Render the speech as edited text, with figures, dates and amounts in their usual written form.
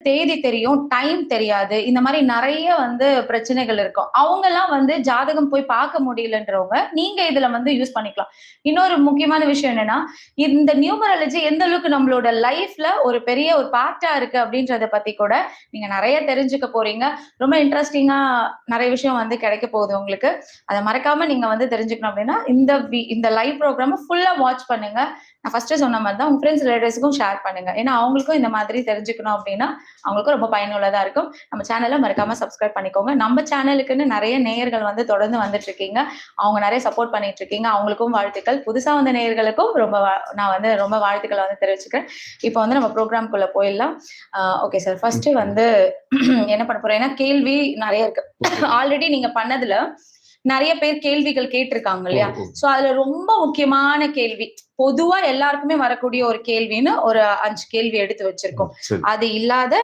தேதி தெரியும், டைம் தெரியாது. இந்த மாதிரி நிறைய வந்து பிரச்சனைகள் இருக்கும். அவங்க எல்லாம் வந்து ஜாதகம் போய் பார்க்க முடியலன்றவங்க நீங்க இதுல வந்து யூஸ் பண்ணிக்கலாம். இன்னொரு முக்கியமான விஷயம் என்னன்னா, இந்த நியூமராலஜி எந்த அளவுக்கு நம்மளோட லைஃப்ல ஒரு பெரிய ஒரு பார்ட்டா இருக்கு அப்படின்றத பத்தி கூட நீங்க நிறைய தெரிஞ்சுக்க போறீங்க. ரொம்ப இன்ட்ரெஸ்டிங்கா நிறைய விஷயம் வந்து கிடைக்க போகுது உங்களுக்கு. அதை மறக்காம நீங்க வந்து தெரிஞ்சுக்கணும் அப்படின்னா இந்த லைவ் ப்ரோக்ராம் ஃபுல்லா வாட்ச் பண்ணுங்க. நான் ஃபர்ஸ்ட் சொன்ன மாதிரி தான் உங்க ஃப்ரெண்ட்ஸ் ரிலேட்டிவ்ஸ்க்கும் ஷேர் பண்ணுங்க. ஏன்னா அவங்களுக்கும் இந்த மாதிரி தெரிஞ்சுக்கணும் அப்படின்னா அவங்களுக்கும் ரொம்ப பயனுள்ளதா இருக்கும். நம்ம சேனலை மறக்காம சப்ஸ்கிரைப் பண்ணிக்கோங்க. நம்ம சேனலுக்குன்னு நிறைய நேயர்கள் வந்து தொடர்ந்து வந்துட்டு இருக்கீங்க. அவங்க நிறைய சப்போர்ட் பண்ணிட்டு இருக்கீங்க. அவங்களுக்கும் வாழ்த்துக்கள். புதுசா வந்த நேயர்களுக்கும் நான் வந்து ரொம்ப வாழ்த்துக்களை வந்து தெரிவிச்சுக்கிறேன். இப்போ வந்து நம்ம ப்ரோக்ராம்குள்ள போயிடலாம். ஓகே சார், ஃபர்ஸ்ட் வந்து என்ன பண்ண போறோம், ஏன்னா கேள்வி நிறைய இருக்கு. ஆல்ரெடி நீங்க பண்ணதுல நிறைய பேர் கேள்விகள் கேட்டிருக்காங்க இல்லையா? சோ அதுல ரொம்ப முக்கியமான கேள்வி, பொதுவா எல்லாருக்குமே வரக்கூடிய ஒரு கேள்வின்னு ஒரு 5 கேள்வி எடுத்து வச்சிருக்கோம். அது இல்லாத